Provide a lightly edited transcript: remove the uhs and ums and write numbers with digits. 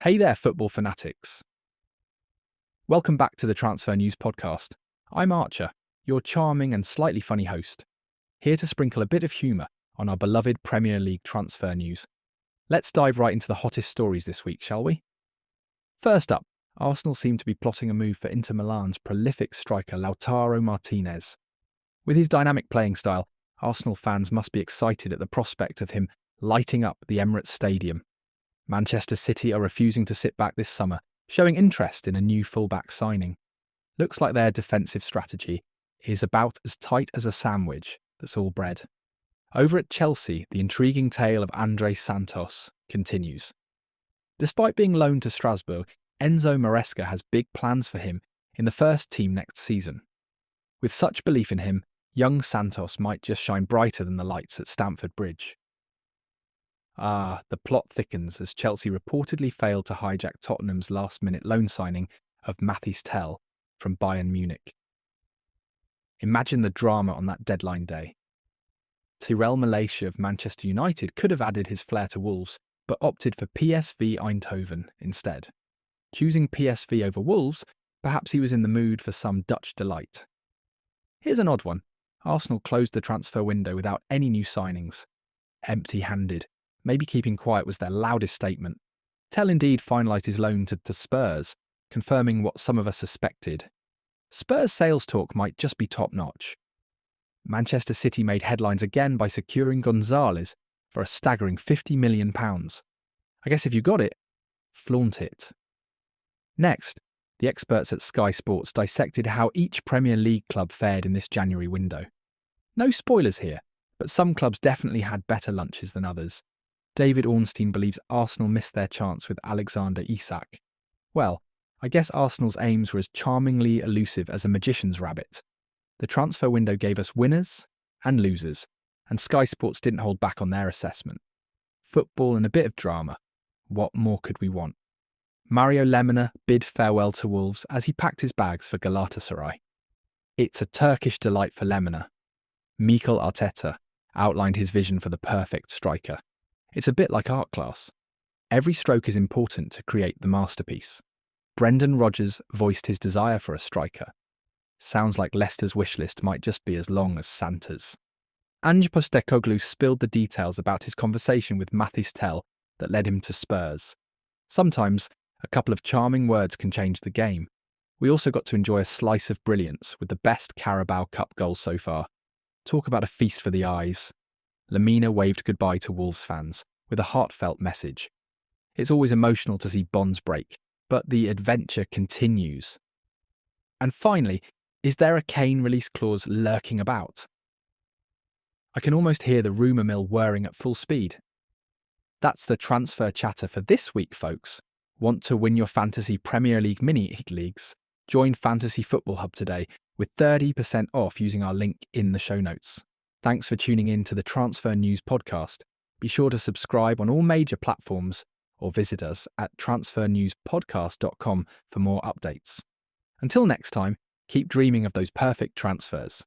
Hey there, football fanatics. Welcome back to the Transfer News podcast. I'm Archer, your charming and slightly funny host, here to sprinkle a bit of humour on our beloved Premier League transfer news. Let's dive right into the hottest stories this week, shall we? First up, Arsenal seem to be plotting a move for Inter Milan's prolific striker Lautaro Martinez. With his dynamic playing style, Arsenal fans must be excited at the prospect of him lighting up the Emirates Stadium. Manchester City are refusing to sit back this summer, showing interest in a new fullback signing. Looks like their defensive strategy is about as tight as a sandwich that's all bread. Over at Chelsea, the intriguing tale of Andrey Santos continues. Despite being loaned to Strasbourg, Enzo Maresca has big plans for him in the first team next season. With such belief in him, young Santos might just shine brighter than the lights at Stamford Bridge. The plot thickens as Chelsea reportedly failed to hijack Tottenham's last-minute loan signing of Mathys Tel from Bayern Munich. Imagine the drama on that deadline day. Tyrell Malacia of Manchester United could have added his flair to Wolves, but opted for PSV Eindhoven instead. Choosing PSV over Wolves, perhaps he was in the mood for some Dutch delight. Here's an odd one. Arsenal closed the transfer window without any new signings. Empty-handed. Maybe keeping quiet was their loudest statement. Tel indeed finalised his loan to Spurs, confirming what some of us suspected. Spurs' sales talk might just be top-notch. Manchester City made headlines again by securing Gonzalez for a staggering £50 million. I guess if you got it, flaunt it. Next, the experts at Sky Sports dissected how each Premier League club fared in this January window. No spoilers here, but some clubs definitely had better lunches than others. David Ornstein believes Arsenal missed their chance with Alexander Isak. Well, I guess Arsenal's aims were as charmingly elusive as a magician's rabbit. The transfer window gave us winners and losers, and Sky Sports didn't hold back on their assessment. Football and a bit of drama. What more could we want? Mario Lemina bid farewell to Wolves as he packed his bags for Galatasaray. It's a Turkish delight for Lemina. Mikel Arteta outlined his vision for the perfect striker. It's a bit like art class. Every stroke is important to create the masterpiece. Brendan Rodgers voiced his desire for a striker. Sounds like Leicester's wish list might just be as long as Santa's. Ange Postecoglou spilled the details about his conversation with Mathys Tel that led him to Spurs. Sometimes, a couple of charming words can change the game. We also got to enjoy a slice of brilliance with the best Carabao Cup goal so far. Talk about a feast for the eyes. Lemina waved goodbye to Wolves fans with a heartfelt message. It's always emotional to see bonds break, but the adventure continues. And finally, is there a Kane release clause lurking about? I can almost hear the rumour mill whirring at full speed. That's the transfer chatter for this week, folks. Want to win your fantasy Premier League mini leagues? Join Fantasy Football Hub today with 30% off using our link in the show notes. Thanks for tuning in to the Transfer News podcast. Be sure to subscribe on all major platforms or visit us at transfernewspodcast.com for more updates. Until next time, keep dreaming of those perfect transfers.